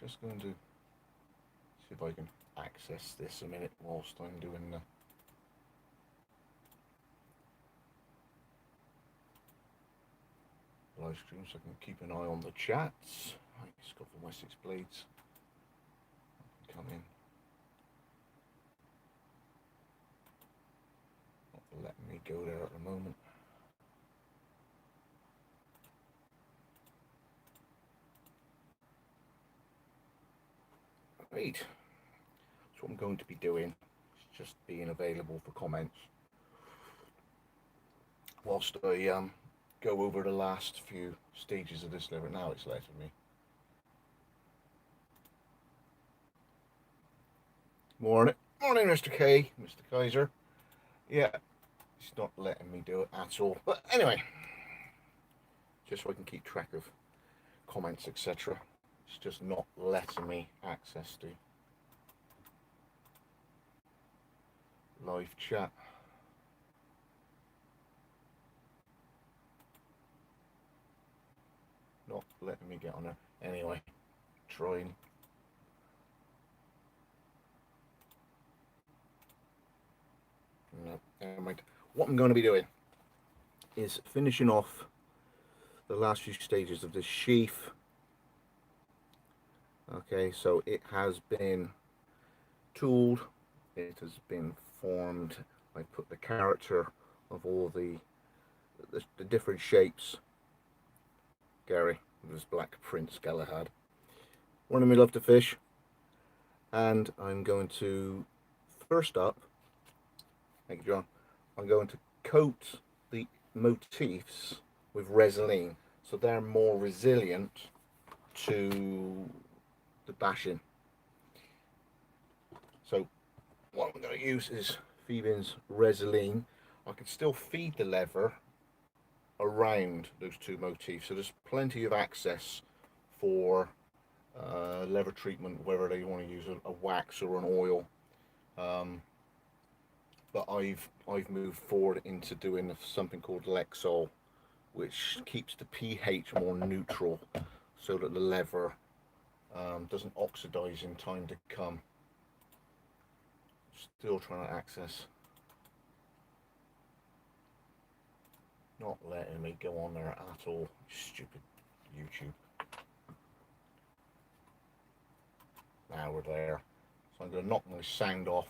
just going to see if I can access this a minute whilst I'm doing the live stream, so I can keep an eye on the chats. Right, it's got the Wessex Blades. I can come in. Not letting me go there at the moment. Right. So what I'm going to be doing is just being available for comments whilst I go over the last few stages of this lever. Now it's letting me. Morning, Mr. K, Mr. Kaiser. Yeah, it's not letting me do it at all. But anyway, just so I can keep track of comments, etc. It's just not letting me access the live chat. Not letting me get on there. Anyway, trying. No, never mind. What I'm going to be doing is finishing off the last few stages of this sheath. Okay, so it has been tooled, it has been formed. I put the character of all the different shapes. Gary, this Black Prince Galahad. One of me love to fish, and I'm going to first up. Thank you, John. I'm going to coat the motifs with Resolene, so they're more resilient to the bashing. So what I'm going to use is Phoebe's Resolene. I can still feed the lever around those two motifs, so there's plenty of access for lever treatment, whether they want to use a wax or an oil. But I've moved forward into doing something called Lexol, which keeps the pH more neutral, so that the lever doesn't oxidize in time to come. Still trying to access. Not letting me go on there at all. Stupid YouTube. Now we're there. So I'm going to knock my sound off.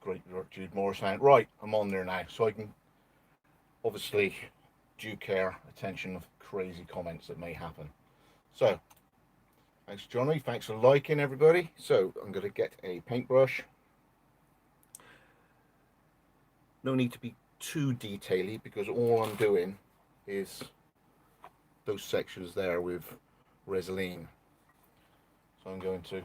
Great Jude Moore sound. Right, I'm on there now. So I can obviously due care, attention of crazy comments that may happen. So thanks, Johnny. Thanks for liking, everybody. So I'm going to get a paintbrush. No need to be too detaily, because all I'm doing is those sections there with Resolene. So I'm going to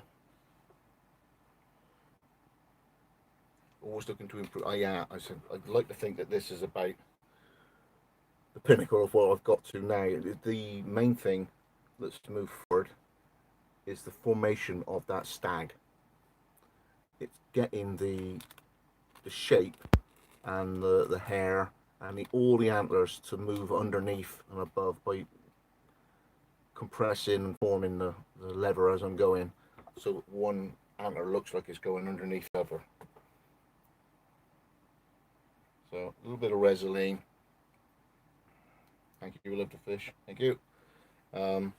always looking to improve. I said I'd like to think that this is about the pinnacle of what I've got to now. The main thing that's to move forward is the formation of that stag. It's getting the shape and the hair and all the antlers to move underneath and above by compressing and forming the lever as I'm going, so one antler looks like it's going underneath the other. So a little bit of Resolene. Thank you, love to fish. Thank you. And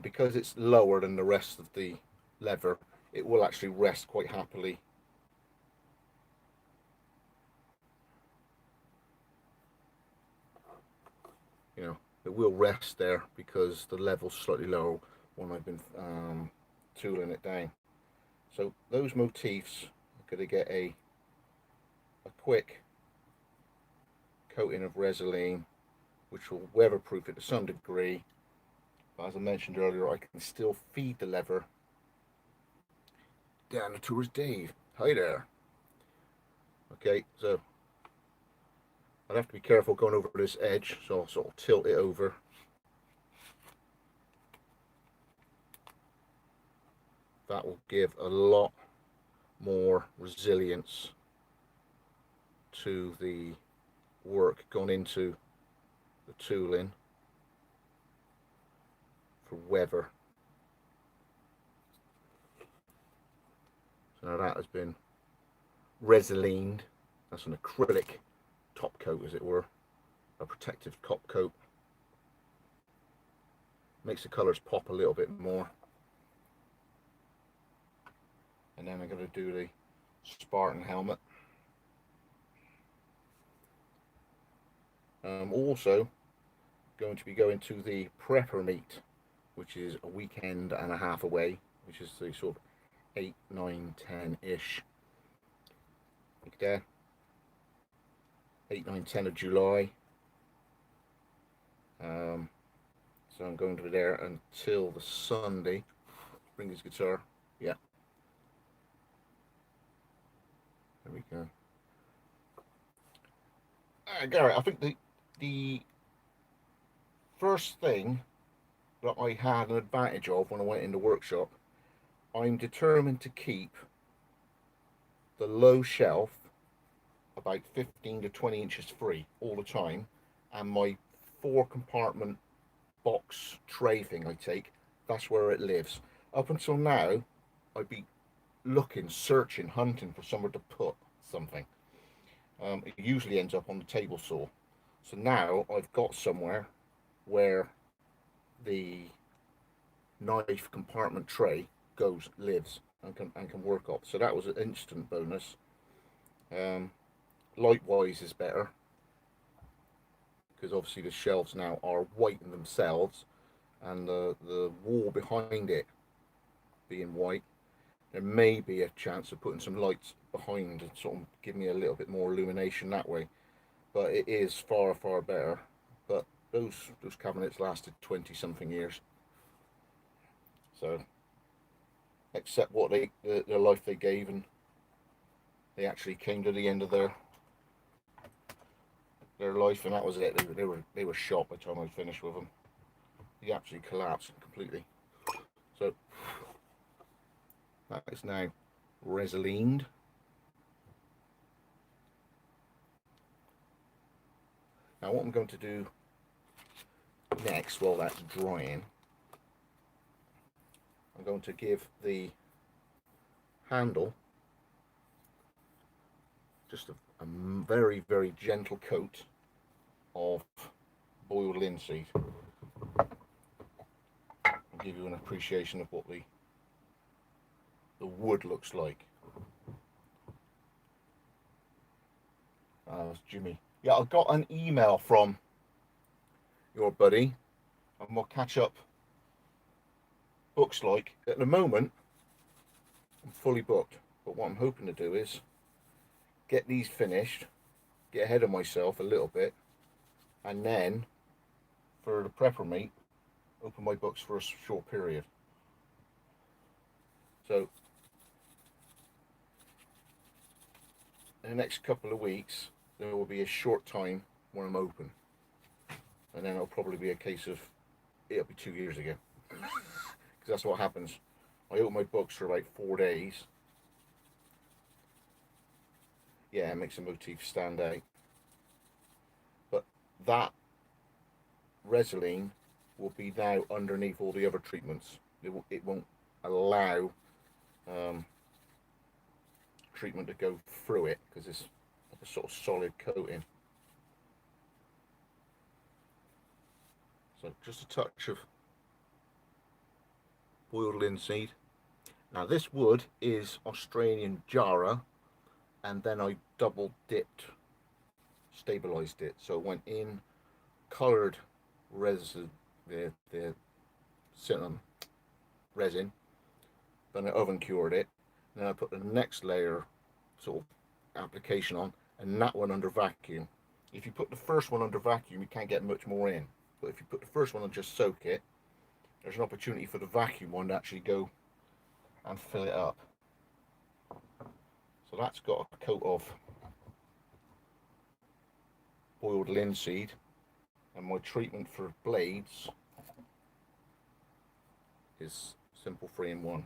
because it's lower than the rest of the lever, it will actually rest quite happily. You know, it will rest there because the level's slightly lower when I've been tooling it down. So those motifs are going to get a quick coating of Resolene, which will weatherproof it to some degree. But as I mentioned earlier, I can still feed the lever down the tourist Dave. Hi there. Okay, so I'd have to be careful going over this edge, so I'll sort of tilt it over. That will give a lot more resilience to the work gone into the tooling. for weather. So now that has been resined. That's an acrylic top coat, as it were, a protective top coat. Makes the colours pop a little bit more. And then I'm going to do the Spartan helmet. I'm also going to be going to the prepper meet, which is a weekend and a half away, which is the sort of 8, 9, 10-ish. Like there. 8, 9, 10 of July. So I'm going to be there until the Sunday. Bring his guitar. Yeah. There we go. Gary, I think the first thing that I had an advantage of when I went in the workshop, I'm determined to keep the low shelf about 15 to 20 inches free all the time, and my 4-compartment box tray thing I take, that's where it lives. Up until now, I'd be looking, searching, hunting for somewhere to put something. It usually ends up on the table saw. So now I've got somewhere where the knife compartment tray lives and can work off. So that was an instant bonus. Lightwise is better, because obviously the shelves now are white in themselves, and the wall behind it being white, there may be a chance of putting some lights behind and sort of give me a little bit more illumination that way. But it is far better. But those cabinets lasted 20 something years. So except what the life they gave, and they actually came to the end of their life, and that was it. They were shot by the time I finished with them. They absolutely collapsed completely. So that is now resined. Now what I'm going to do next, while that's drying, I'm going to give the handle just a very gentle coat of boiled linseed. I'll give you an appreciation of what the wood looks like. That's Jimmy. Yeah, I got an email from your buddy, and we'll catch up. Books like, at the moment I'm fully booked, but what I'm hoping to do is get these finished, get ahead of myself a little bit, and then for the prepper meet, open my books for a short period. So in the next couple of weeks there will be a short time where I'm open, and then it'll probably be a case of, it'll be 2 years ago, because that's what happens. I open my books for like 4 days. Yeah, it makes a motif stand out. But that resin will be now underneath all the other treatments. It won't allow treatment to go through it, because it's like a sort of solid coating. So just a touch of boiled linseed. Now this wood is Australian Jara, and then I double dipped, stabilized it. So it went in, coloured resin, the resin, then I oven cured it, and then I put the next layer sort of application on, and that one under vacuum. If you put the first one under vacuum, you can't get much more in, but if you put the first one and just soak it, there's an opportunity for the vacuum one to actually go and fill it up. So that's got a coat of boiled linseed, and my treatment for blades is simple 3-in-1.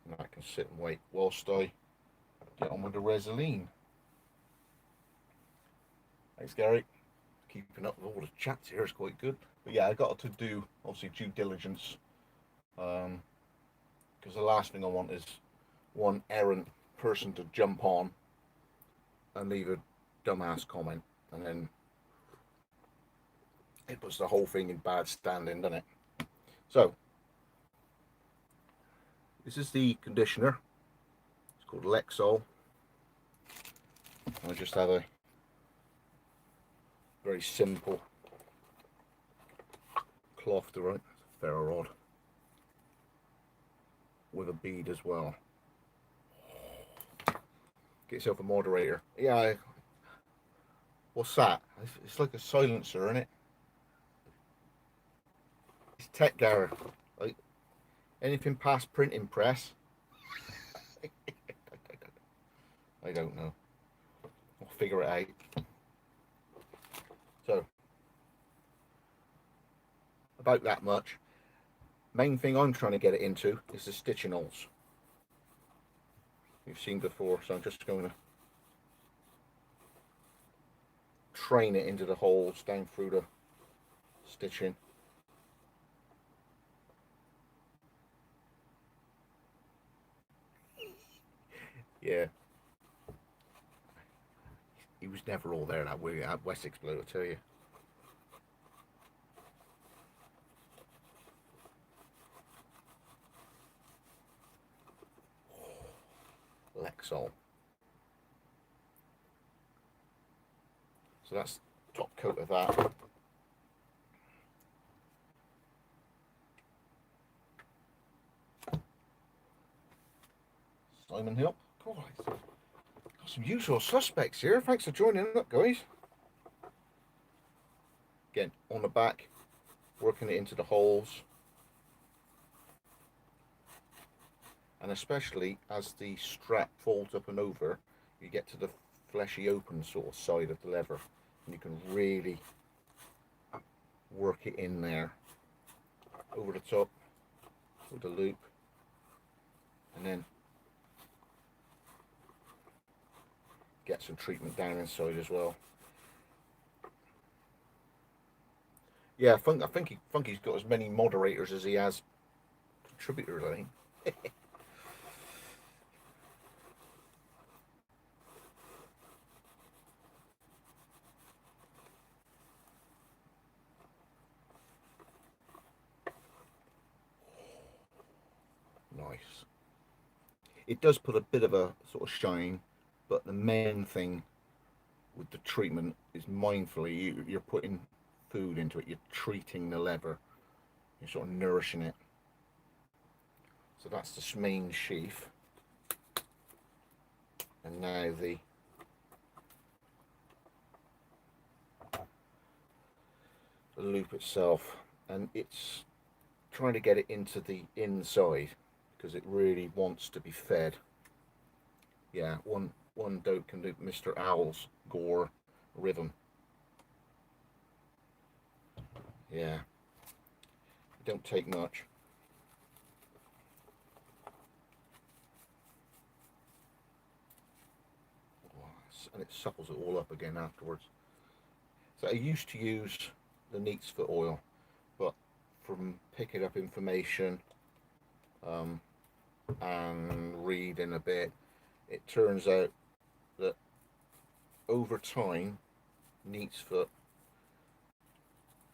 And I can sit and wait whilst I get on with the resin. Thanks, Gary. Keeping up with all the chats here is quite good. But yeah, I got to do obviously due diligence, because the last thing I want is one errant person to jump on and leave a dumbass comment, and then it puts the whole thing in bad standing, doesn't it? So this is the conditioner. It's called Lexol. I just have a very simple cloth to write, ferro rod with a bead as well. Get yourself a moderator. Yeah, what's that? It's like a silencer, isn't it? It's tech, Gareth. Like anything past printing press. I don't know. I'll figure it out. So about that much. Main thing I'm trying to get it into is the stitching holes. You've seen before, so I'm just going to train it into the holes down through the stitching. Yeah, he was never all there that way at Wessex Blades, I tell you. Lexol. So that's top coat of that. Simon Hill. God, got some usual suspects here. Thanks for joining up, guys. Again, on the back, working it into the holes. And especially as the strap folds up and over, you get to the fleshy open sort of side of the lever, and you can really work it in there over the top with the loop, and then get some treatment down inside as well. Yeah, I think Funky's got as many moderators as he has contributors, I think. Nice. It does put a bit of a sort of shine, but the main thing with the treatment is mindfully you're putting food into it, you're treating the leather, you're sort of nourishing it. So that's the main sheath, and now the loop itself, and it's trying to get it into the inside because it really wants to be fed. Yeah, one dope can do Mr. Owl's gore rhythm. Yeah, it don't take much. And it supples it all up again afterwards. So I used to use the neat's foot oil, but from picking up information and reading a bit, it turns out that over time, neat's foot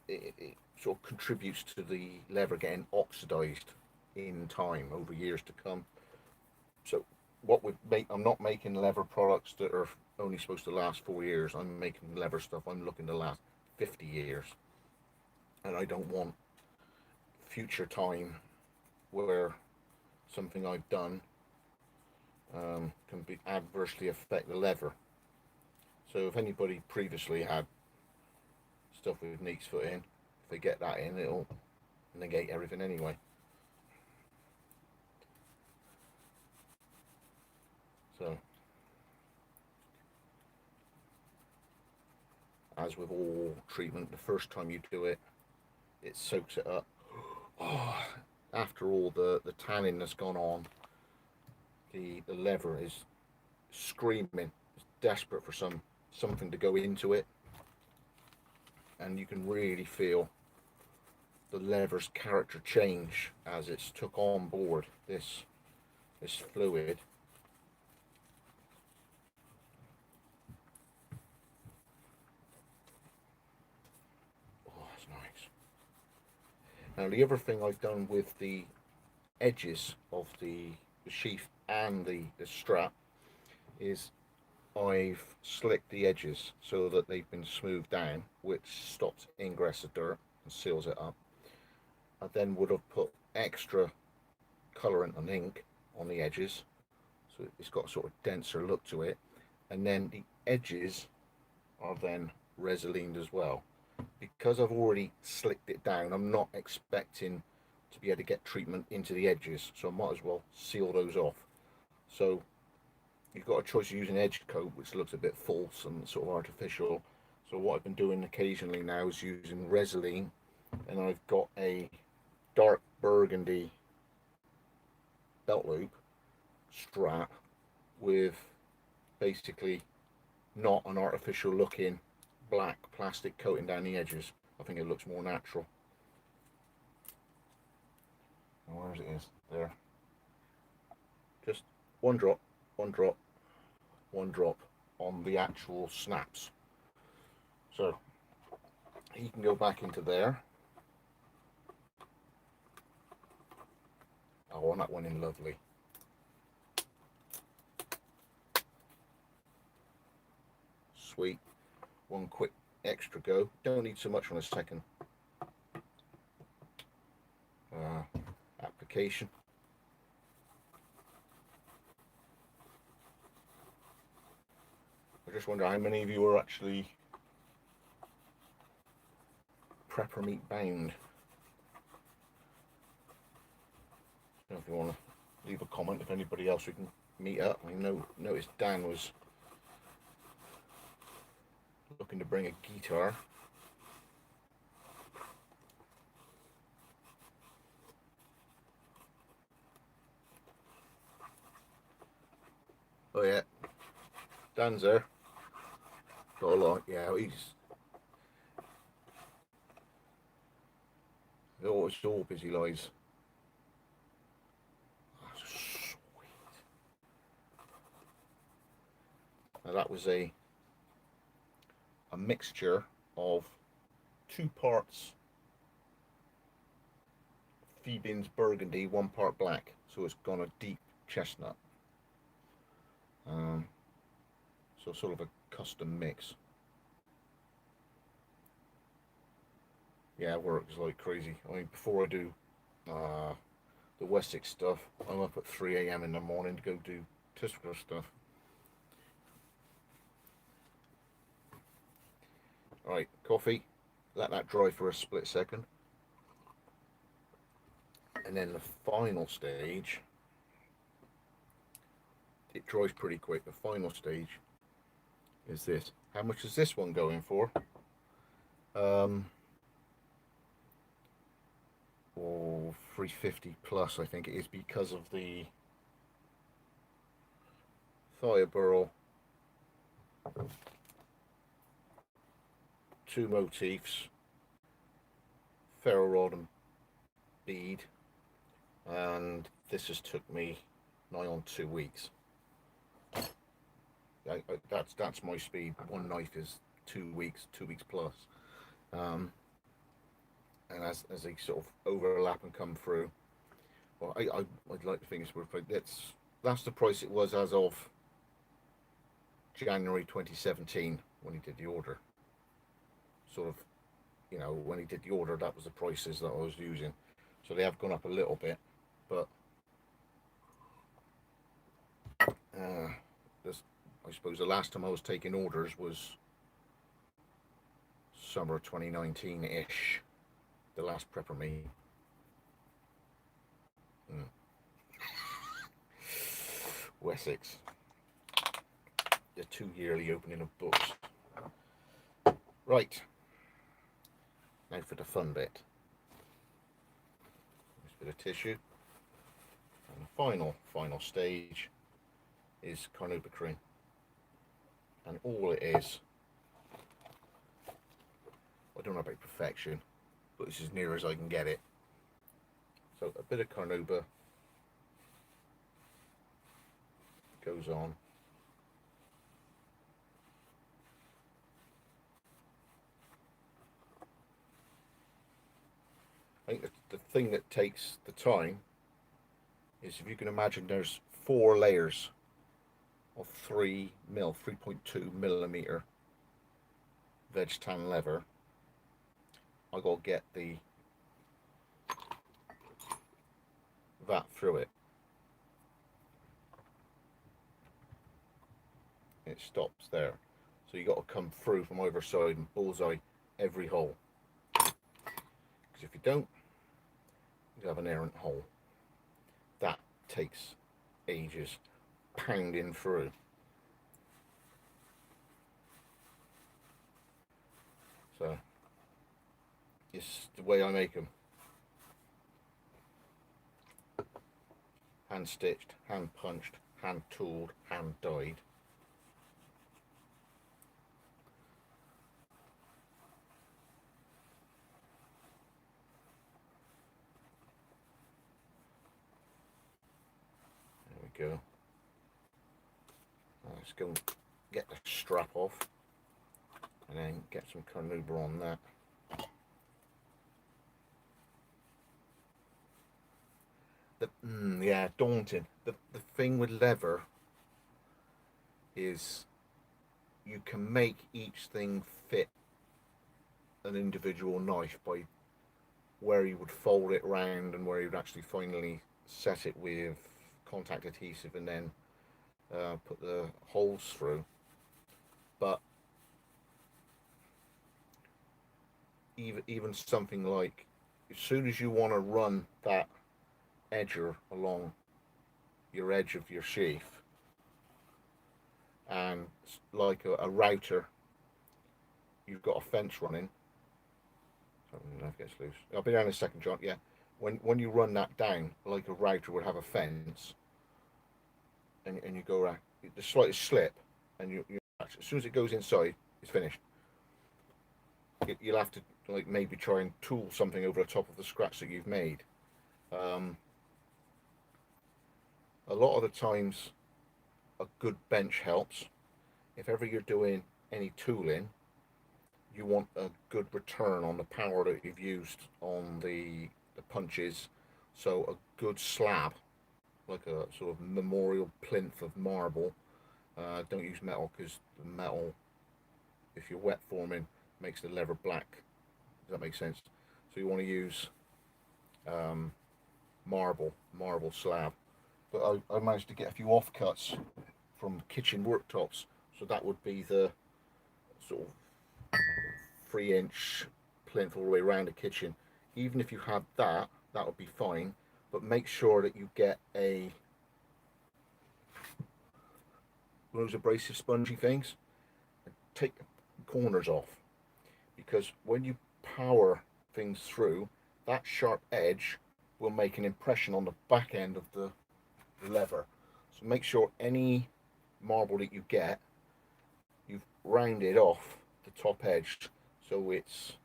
it sort of contributes to the leather getting oxidized in time over years to come. So what would make, I'm not making leather products that are only supposed to last 4 years. I'm making leather stuff I'm looking to last 50 years, and I don't want future time where something I've done can be adversely affect the leather. So if anybody previously had stuff with neat's foot in, if they get that in, it'll negate everything anyway. So as with all treatment, the first time you do it, it soaks it up. Oh, after all the tanning that's gone on, the leather is screaming, it's desperate for something to go into it. and you can really feel the leather's character change as it's took on board this fluid. Oh, that's nice. Now the other thing I've done with the edges of the sheath and the strap is I've slicked the edges so that they've been smoothed down, which stops ingress of dirt and seals it up. I then would have put extra colourant and ink on the edges, so it's got a sort of denser look to it, and then the edges are then resined as well. Because I've already slicked it down, I'm not expecting to be able to get treatment into the edges, so I might as well seal those off. So you've got a choice of using edge coat, which looks a bit false and sort of artificial. So what I've been doing occasionally now is using resin, and I've got a dark burgundy belt loop strap with basically not an artificial looking black plastic coating down the edges. I think it looks more natural. Where it is there, just one drop, one drop, one drop on the actual snaps. So he can go back into there. Oh, and that went in lovely. Sweet. One quick extra go. Don't need so much on a second application. I just wonder how many of you are actually prepper meat bound. If you want to leave a comment, if anybody else we can meet up. I noticed Dan was looking to bring a guitar. Oh yeah, Dan's there. Got a lot. Yeah, it's all busy lies. Oh, sweet. Now that was a mixture of 2 parts Phoebe's burgundy, 1 part black, so it's gone a deep chestnut. So sort of a custom mix. Yeah, it works like crazy. I mean, before I do the Wessex stuff, I'm up at 3 AM in the morning to go do Tisco stuff. Right, coffee, let that dry for a split second. And then the final stage, it dries pretty quick. The final stage is this. How much is this one going for? Or 350 plus, I think it is, because of the thigh burl, 2 motifs, ferro rod and bead, and this has took me nigh on 2 weeks. That's my speed. One knife is 2 weeks, 2 weeks plus. And as they sort of overlap and come through, well, I'd like to think it's worth it. That's the price it was as of January 2017 when he did the order. Sort of, you know, when he did the order, that was the prices that I was using. So they have gone up a little bit, but I suppose the last time I was taking orders was summer 2019-ish, the last prepper meet. Wessex, the 2 yearly opening of books. Right, now for the fun bit. This bit of tissue, and the final stage is carnauba cream, and all it is, I don't know about perfection, but it's as near as I can get it. So a bit of carnauba goes on. I think the thing that takes the time is, if you can imagine, there's 4 layers of 3.2 millimeter veg tan leather. I got to get that through it. It stops there, so you got to come through from either side and bullseye every hole, because if you don't, you have an errant hole. That takes ages pounding through. So it's the way I make them. Hand stitched, hand punched, hand tooled, hand dyed. There we go. Now let's go and get the strap off, and then get some carnauba on that. Yeah, daunting. The thing with leather is you can make each thing fit an individual knife by where you would fold it round and where you'd actually finally set it with contact adhesive and then put the holes through. But even something like, as soon as you want to run that edger along your edge of your sheath, and like a router, you've got a fence running. So knife gets loose. I'll be down in a second, John. Yeah, when you run that down like a router would have a fence, and you go around the slightest slip, and you as soon as it goes inside, it's finished. You'll have to like maybe try and tool something over the top of the scratch that you've made. A lot of the times a good bench helps. If ever you're doing any tooling, you want a good return on the power that you've used on the punches. So a good slab, like a sort of memorial plinth of marble. Don't use metal, because the metal, if you're wet forming, makes the leather black. Does that make sense? So you want to use marble slab. But I managed to get a few offcuts from kitchen worktops, so that would be the sort of 3-inch plinth all the way around the kitchen. Even if you had that would be fine, but make sure that you get one of those abrasive spongy things and take the corners off, because when you power things through, that sharp edge will make an impression on the back end of the leather. So make sure any marble that you get, you've rounded off the top edge, so it's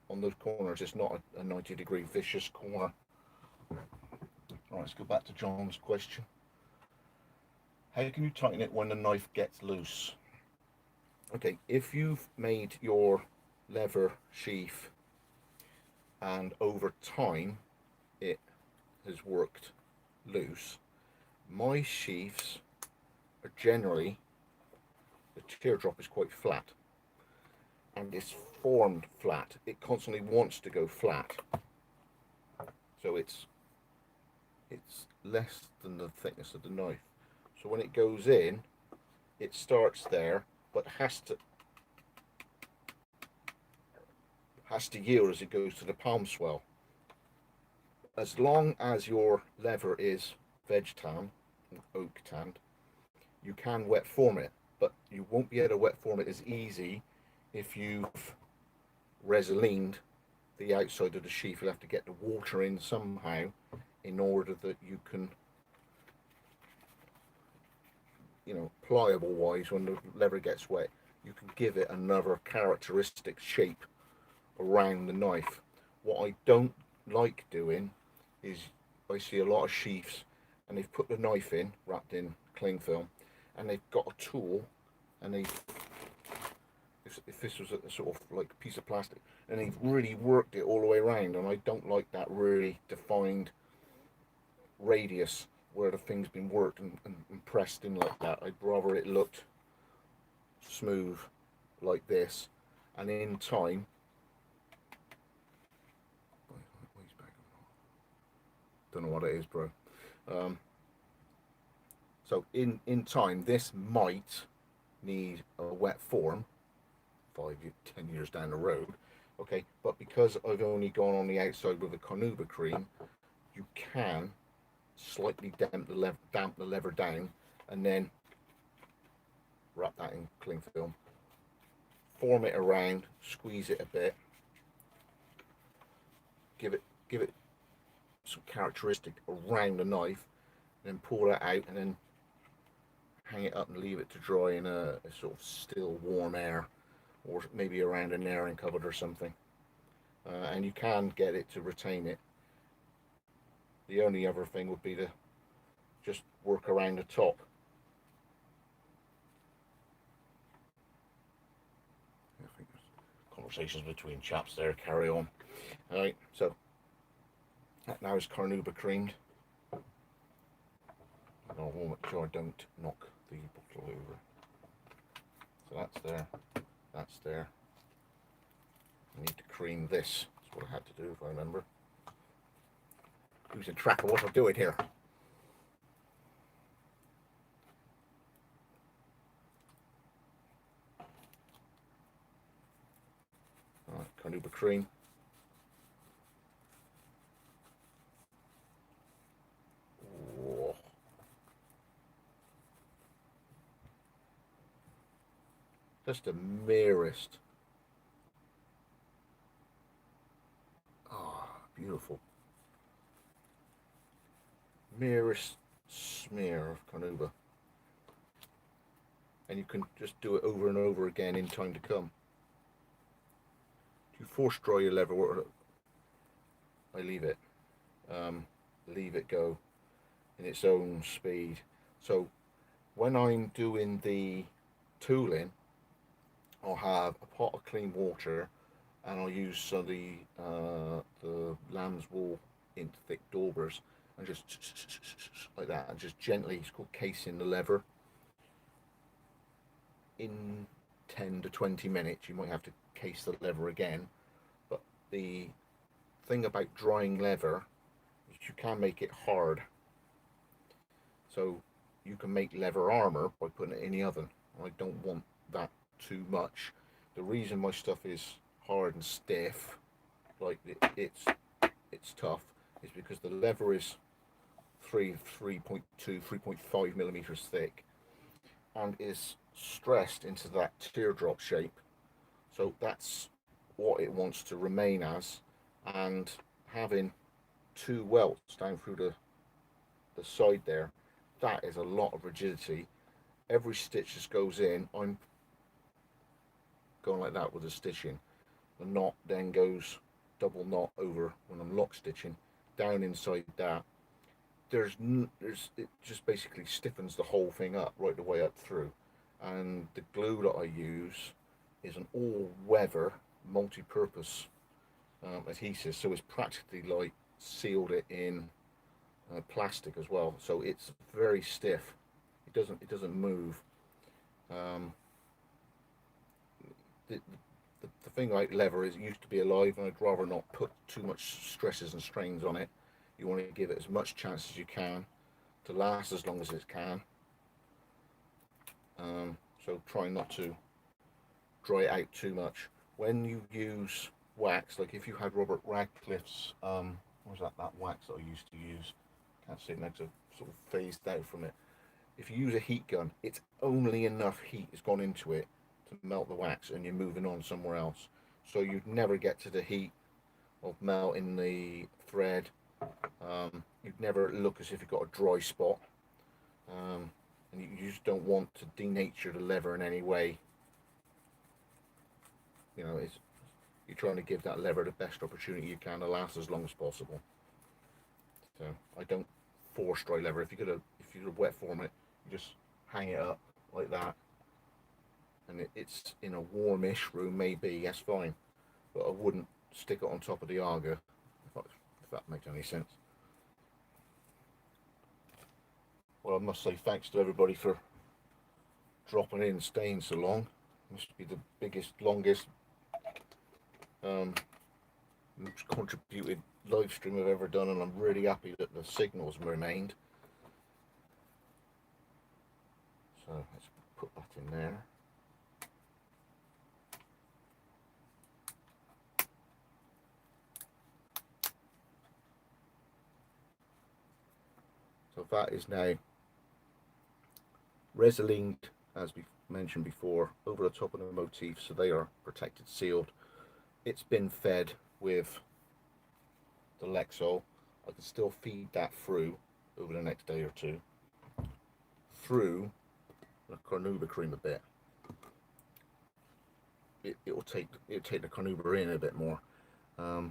on those corners, it's not a 90-degree vicious corner. Right, let's go back to John's question. How can you tighten it when the knife gets loose? Okay, if you've made your leather sheath and over time it has worked loose, my sheaths are generally, the teardrop is quite flat, and it's formed flat. It constantly wants to go flat, so it's less than the thickness of the knife. So when it goes in, it starts there, but has to yield as it goes to the palm swell. As long as your leather is veg tan, oak tanned, you can wet form it, but you won't be able to wet form it as easy if you've resined the outside of the sheath. You'll have to get the water in somehow in order that you can, pliable wise, when the leather gets wet, you can give it another characteristic shape around the knife. What I don't like doing is I see a lot of sheaths and they've put the knife in, wrapped in cling film, and they've got a tool, and they, if this was a sort of like piece of plastic, and they've really worked it all the way around, and I don't like that really defined radius where the thing's been worked and pressed in like that. I'd rather it looked smooth like this, and in time, don't know what it is, bro. So in time, this might need a wet form 10 years down the road, okay, but because I've only gone on the outside with a carnauba cream, you can slightly damp the leather down, and then wrap that in cling film, form it around, squeeze it a bit, give it some characteristic around the knife, and then pull that out, and then hang it up and leave it to dry in a sort of still warm air, or maybe around an airing cupboard or something, and you can get it to retain it. The only other thing would be to just work around the top. I think there's conversations between chaps there, carry on. Alright, so that now is carnauba creamed. I want to make sure I don't knock the bottle over. So that's there, that's there. I need to cream this. That's what I had to do, if I remember. Losing track of what I'm doing here. Alright, carnauba cream. Whoa. Just the merest. Ah, beautiful. Merest smear of carnauba. And you can just do it over and over again in time to come. If you force dry your leather, I leave it go in its own speed. So when I'm doing the tooling, I'll have a pot of clean water, and I'll use some of the lamb's wool in thick daubers, and just like that, and just gently, it's called casing the leather. In 10 to 20 minutes, you might have to case the leather again, but the thing about drying leather is you can make it hard. So you can make leather armor by putting it in the oven. I don't want that too much. The reason my stuff is hard and stiff, like it's tough, is because the leather is 3.5 millimeters thick, and is stressed into that teardrop shape. So that's what it wants to remain as, and having two welts down through the side there, that is a lot of rigidity. Every stitch just goes in, I'm going like that with the stitching. The knot then goes double knot over when I'm lock stitching down inside that. It just basically stiffens the whole thing up right the way up through. And the glue that I use is an all-weather multi-purpose adhesive, so it's practically like sealed it in plastic as well, so it's very stiff. It doesn't move. The thing like leather is, it used to be alive, and I'd rather not put too much stresses and strains on it. You want to give it as much chance as you can to last as long as it can. So try not to dry it out too much. When you use wax, like if you had Robert Radcliffe's, what was that wax that I used to use? Can't see it now because I've sort of phased out from it. If you use a heat gun, it's only enough heat has gone into it to melt the wax, and you're moving on somewhere else. So you'd never get to the heat of melting the thread. You'd never look as if you've got a dry spot. And you just don't want to denature the leather in any way. You know, you're trying to give that leather the best opportunity you can to last as long as possible. So I don't force dry leather. If you're gonna wet form it, you just hang it up like that, and it's in a warmish room, maybe that's fine, but I wouldn't stick it on top of the Aga, if that makes any sense. Well, I must say thanks to everybody for dropping in and staying so long. Must be the biggest, longest contributed live stream I've ever done, and I'm really happy that the signals remained. So let's put that in there. So that is now resilinged, as we mentioned before, over the top of the motif, so they are protected, sealed. It's been fed with the Lexol. I can still feed that through over the next day or two through the carnauba cream a bit. It'll take the carnauba in a bit more. So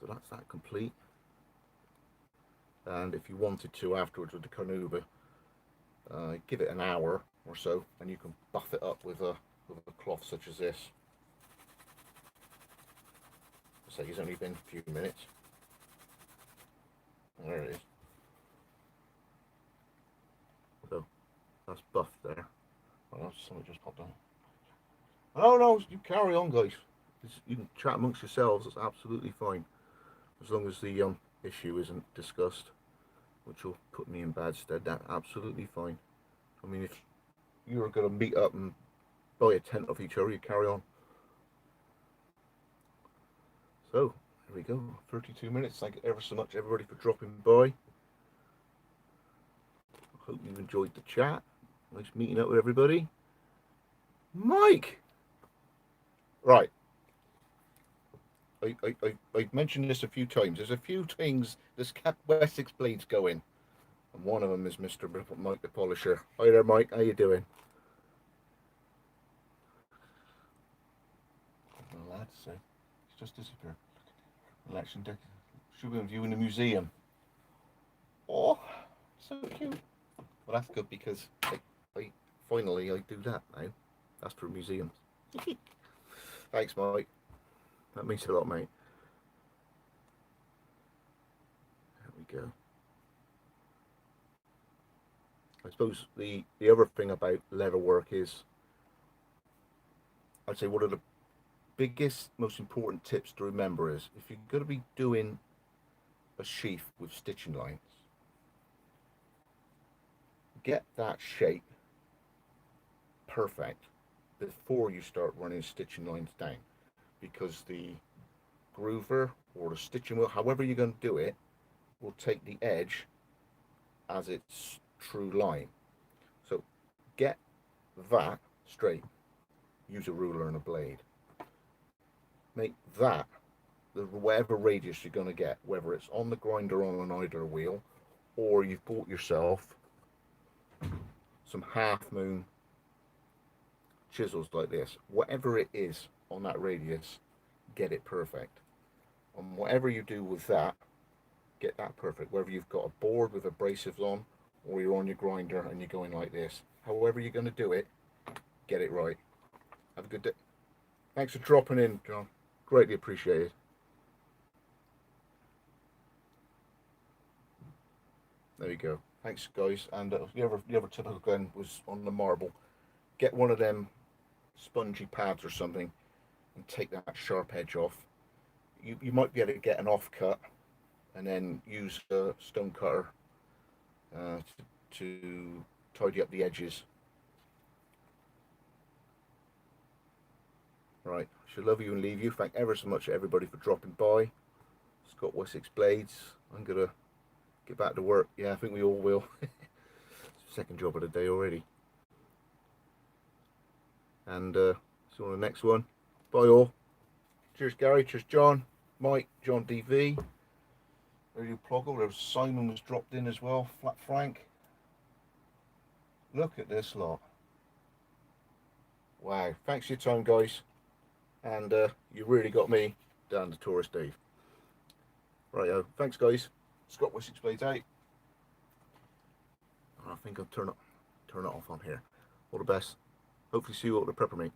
that's that complete. And if you wanted to afterwards with the carnauba, give it an hour or so, and you can buff it up with a cloth such as this. So it's only been a few minutes. There it is. So that's buffed there. Oh, something just popped on. No, you carry on, guys. You can chat amongst yourselves. It's absolutely fine, as long as the issue isn't discussed, which will put me in bad stead. That's absolutely fine. I mean, if you were going to meet up and buy a tent off each other, you carry on. So there we go, 32 minutes. Thank you ever so much, everybody, for dropping by. I hope you've enjoyed the chat. Nice meeting up with everybody. Mike! Right. I've mentioned this a few times. There's a few things that's kept Wessex Blades going, and one of them is Mr. Mike the Polisher. Hi there, Mike. How you doing? I'm not allowed to say. It's just disappeared. Election deck. Should be in view in the museum. Oh, so cute. Well, that's good because I finally do that now. That's for museums. Thanks, Mike. That means a lot, mate. There we go. I suppose the other thing about leather work is, I'd say one of the biggest, most important tips to remember is, if you're going to be doing a sheath with stitching lines, get that shape perfect before you start running stitching lines down, because the groover or the stitching wheel, however you're going to do it, will take the edge as its true line. So get that straight. Use a ruler and a blade. Make that the whatever radius you're going to get, whether it's on the grinder on an idler wheel, or you've bought yourself some half moon chisels like this. Whatever it is on that radius, get it perfect. And whatever you do with that, get that perfect. Whether you've got a board with abrasives on, or you're on your grinder and you're going like this, however you're going to do it, get it right. Have a good day. Thanks for dropping in, John. Greatly appreciated. There you go. Thanks, guys. And the other tip again was on the marble. Get one of them spongy pads or something and take that sharp edge off. You might be able to get an offcut and then use a stone cutter to tidy up the edges. Right, I should love you and leave you. Thank ever so much everybody for dropping by. Scott Wessex Blades. I'm gonna get back to work. Yeah, I think we all will. Second job of the day already. And see you on the next one. Bye all. Cheers Gary, cheers John, Mike, John DV. Radio Ploggle. There was Simon was dropped in as well. Flat Frank. Look at this lot. Wow. Wow, thanks for your time, guys, and you really got me down to Tourist Eve. Righto, thanks guys. Scott Wessex Blades out. I think I'll turn it off on here. All the best. Hopefully see you all at the prepper meet.